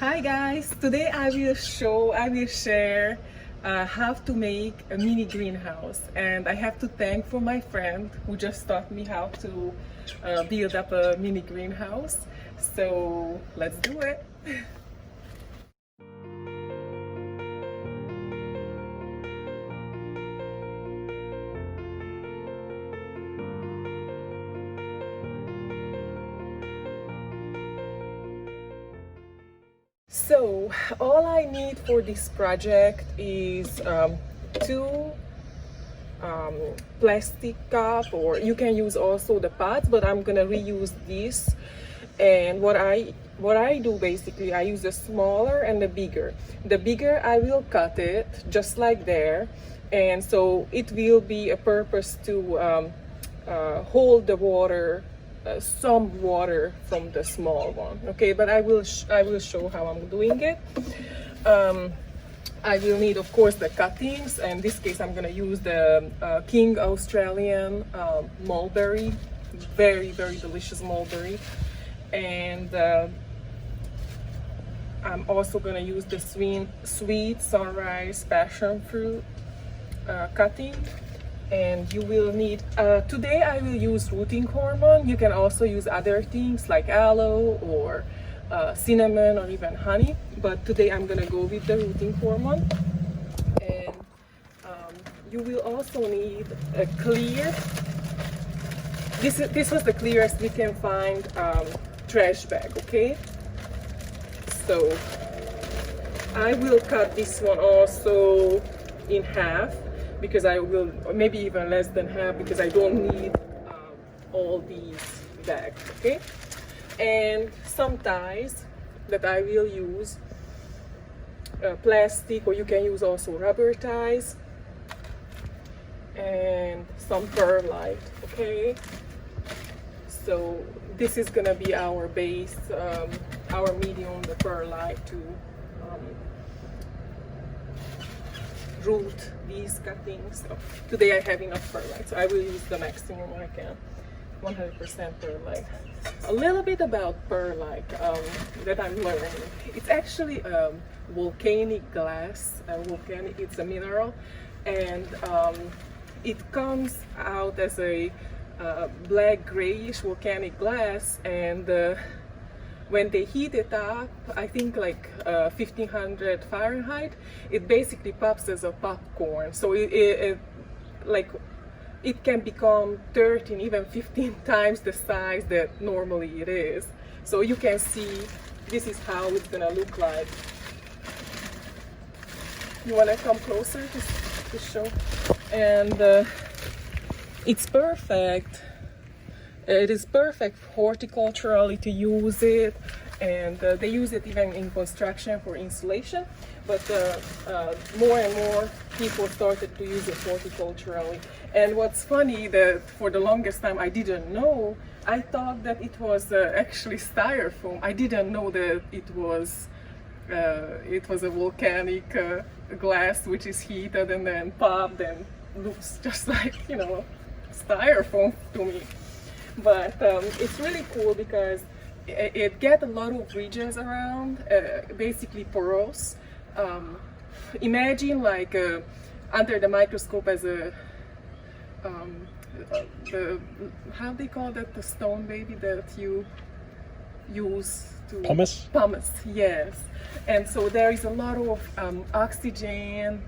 Hi guys, today I will share how to make a mini greenhouse, and I have to thank for my friend who just taught me how to build up a mini greenhouse. So let's do it. So all I need for this project is two plastic cup, or you can use also the pots, but I'm gonna reuse this. And what I do basically, I use the smaller and the bigger. The bigger I will cut it just like there, and so it will be a purpose to hold the water, some water from the small one. Okay, but I will show how I'm doing it. I will need, of course, the cuttings. In this case, I'm gonna use the King Australian mulberry, very delicious mulberry, and I'm also gonna use the sweet sunrise passion fruit cutting. And you will need, today I will use rooting hormone. You can also use other things like aloe or cinnamon or even honey, but today I'm gonna go with the rooting hormone. And you will also need a clear, this was the clearest we can find, trash bag. Okay, so I will cut this one also in half, because I will, maybe even less than half, because I don't need all these bags. Okay, and some ties that I will use, plastic, or you can use also rubber ties, and some perlite. Okay, so this is gonna be our base, our medium, the perlite, to root these cuttings. So today I have enough perlite, so I will use the maximum I can. 100% perlite. A little bit about perlite that I'm learning. It's actually volcanic glass. It's a mineral, and it comes out as a black grayish volcanic glass, and when they heat it up, I think like 1500 Fahrenheit, it basically pops as a popcorn. So it can become 13, even 15 times the size that normally it is. So you can see, this is how it's gonna look like. You wanna come closer to show? And it's perfect. It is perfect horticulturally to use it, and they use it even in construction for insulation. But more and more people started to use it horticulturally. And what's funny, that for the longest time I didn't know. I thought that it was actually styrofoam. I didn't know that it was a volcanic glass which is heated and then popped and looks just like, styrofoam to me. But it's really cool because it gets a lot of ridges around, basically porous. Imagine like under the microscope as a how they call that, the stone baby that you use to pumice, yes. And so there is a lot of oxygen.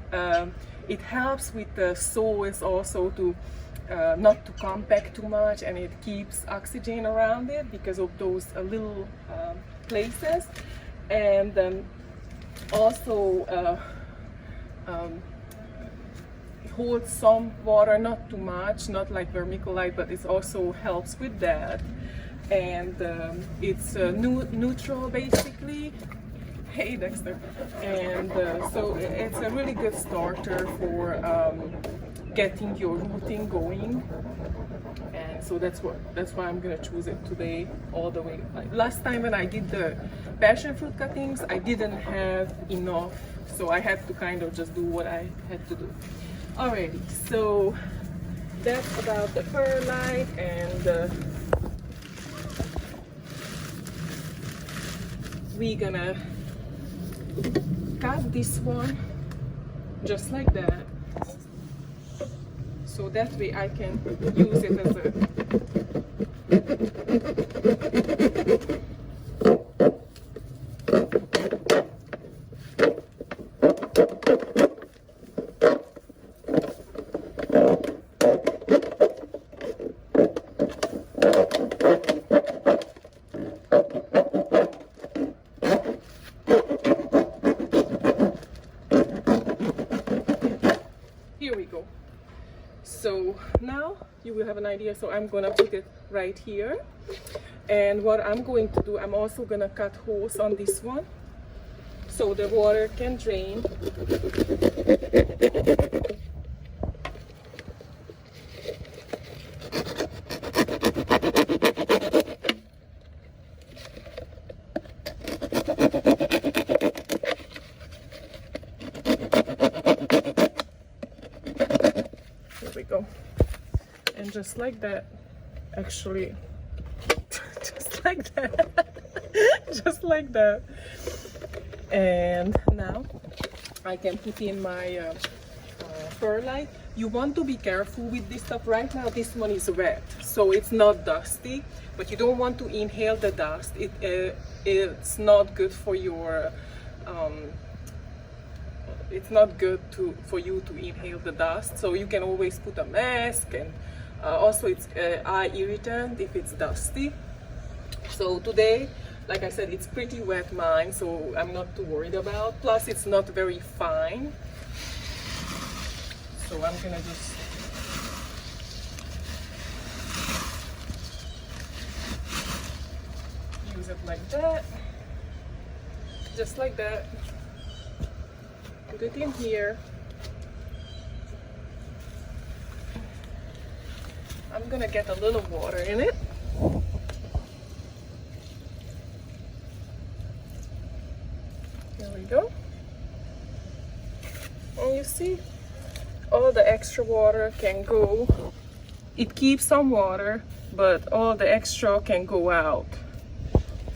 It helps with the soils also to not to compact too much, and it keeps oxygen around it because of those little places. And also holds some water, not too much, not like vermiculite, but it also helps with that. And it's neutral basically. Hey Dexter. And so it's a really good starter for getting your rooting going. And so that's why I'm gonna choose it today all the way. Like last time when I did the passion fruit cuttings, I didn't have enough, so I had to kind of just do what I had to do. Alrighty, so that's about the perlite. And we're gonna cut this one just like that, so that way I can use it as a here we go. So now you will have an idea. So I'm gonna put it right here, and what I'm going to do, I'm also gonna cut holes on this one so the water can drain. Here we go. And just like that, actually, just like that, just like that. And now I can put in my perlite. You want to be careful with this stuff. Right now this one is wet, so it's not dusty, but you don't want to inhale the dust. It's not good for your it's not good for you to inhale the dust, so you can always put a mask. And also it's eye irritant if it's dusty. So today, like I said, it's pretty wet mine, so I'm not too worried about. Plus it's not very fine, so I'm gonna just use it like that, just like that. Put it in here. I'm gonna get a little water in it. There we go. And you see, all the extra water can go. It keeps some water, but all the extra can go out.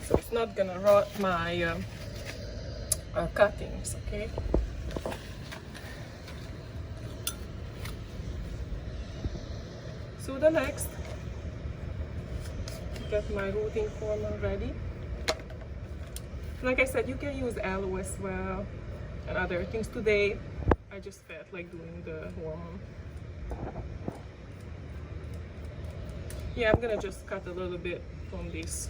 So it's not gonna rot my cuttings, okay? So the next, get my rooting former ready. Like I said, you can use aloe as well and other things. Today I just felt like doing the hormone. Yeah, I'm gonna just cut a little bit from this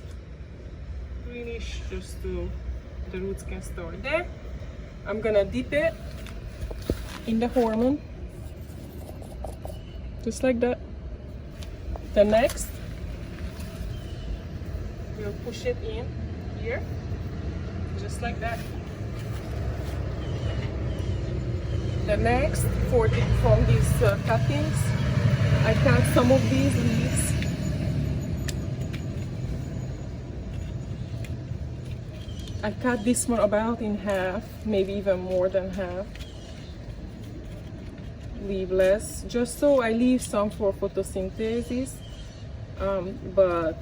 greenish just so the roots can start there. I'm gonna dip it in the hormone just like that. The next, we'll push it in here, just like that. The next, from these cuttings, I cut some of these leaves. I cut this one about in half, maybe even more than half. Leave less, just so I leave some for photosynthesis, but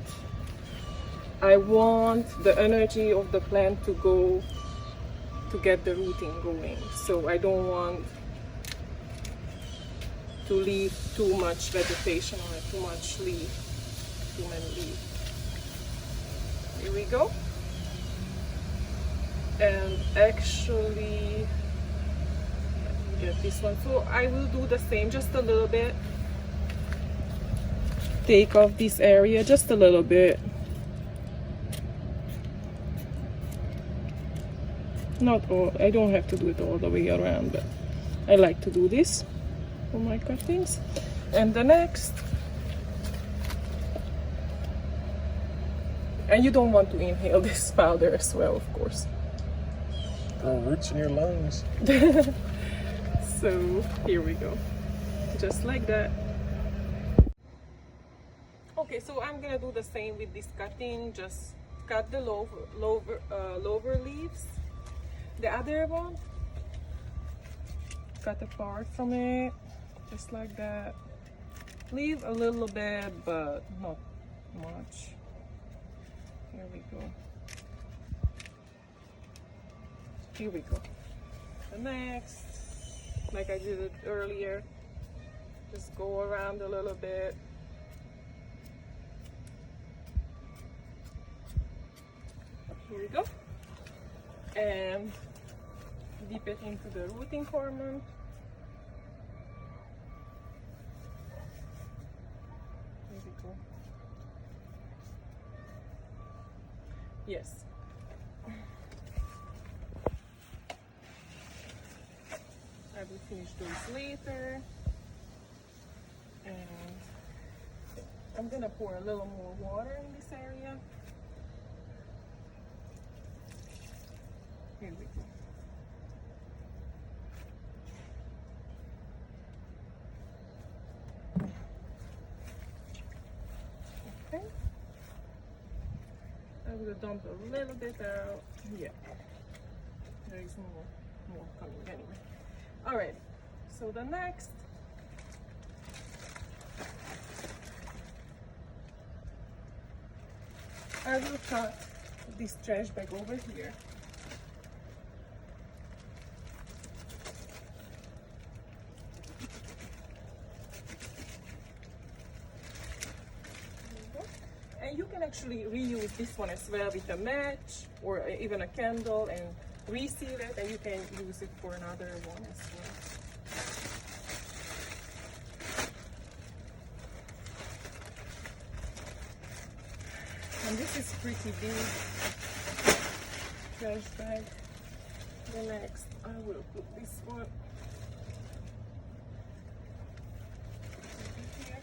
I want the energy of the plant to go to get the rooting going, so I don't want to leave too much vegetation or too much leaf, too many leaves. Here we go. And actually, get this one, so I will do the same, just a little bit. Take off this area just a little bit, not all. I don't have to do it all the way around, but I like to do this for my cuttings. And the next, and you don't want to inhale this powder as well, of course. Roots in your lungs. So here we go, just like that. Okay, so I'm gonna do the same with this cutting. Just cut the lower leaves. The other one, cut apart from it, just like that. Leave a little bit, but not much. Here we go. Here we go. The next, like I did it earlier, just go around a little bit. Here we go. And dip it into the rooting hormone. Here we go. Yes. I will finish those later. And I'm gonna pour a little more water in this area. Here we go. Okay. I will dump a little bit out. Yeah. There is more coming anyway. Alright. So the next, I will cut this trash bag over here. And you can actually reuse this one as well with a match or even a candle and reseal it, and you can use it for another one as well. And this is pretty big trash bag. The next, I will put this one here,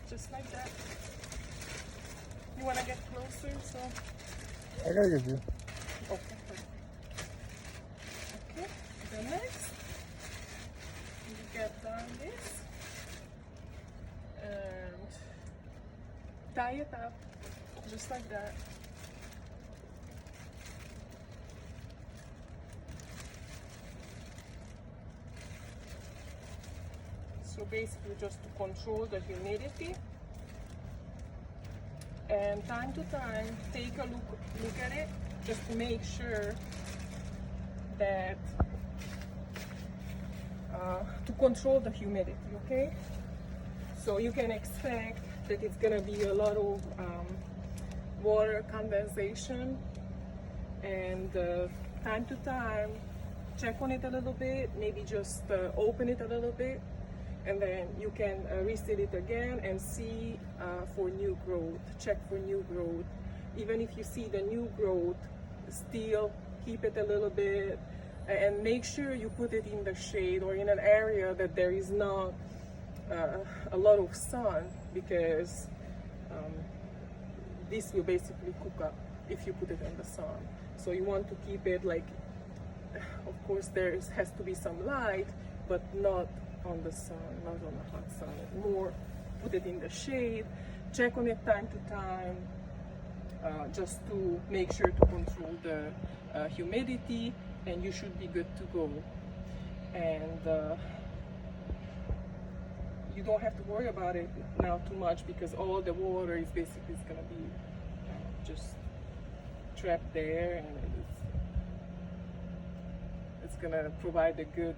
just like that. You want to get closer, so? I gotta get you. Okay. Okay, the next, you get down this and tie it up, just like that. So basically just to control the humidity. And time to time, take a look at it, just to make sure that, to control the humidity, okay? So you can expect that it's gonna be a lot of water condensation, and time to time, check on it a little bit, maybe just open it a little bit, and then you can reseal it again and see for new growth. Check for new growth. Even if you see the new growth, still keep it a little bit and make sure you put it in the shade or in an area that there is not a lot of sun, because this will basically cook up if you put it in the sun. So you want to keep it like, of course there has to be some light, but not on the sun, not on the hot sun. More put it in the shade, check on it time to time, just to make sure to control the humidity, and you should be good to go. And you don't have to worry about it now too much, because all the water is basically going to be just trapped there, and it's going to provide a good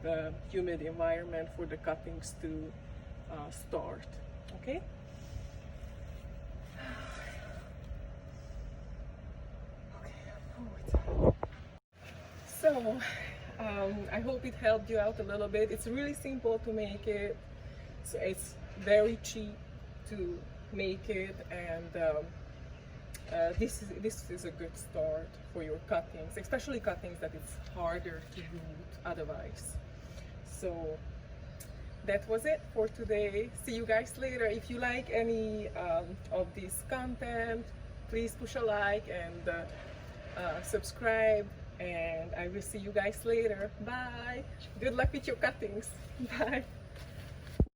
humid environment for the cuttings to start. Okay? So I hope it helped you out a little bit. It's really simple to make it. So it's very cheap to make it, and this is a good start for your cuttings, especially cuttings that it's harder to root otherwise. So that was it for today. See you guys later. If you like any of this content, please push a like and subscribe, and I will see you guys later. Bye. Good luck with your cuttings. Bye.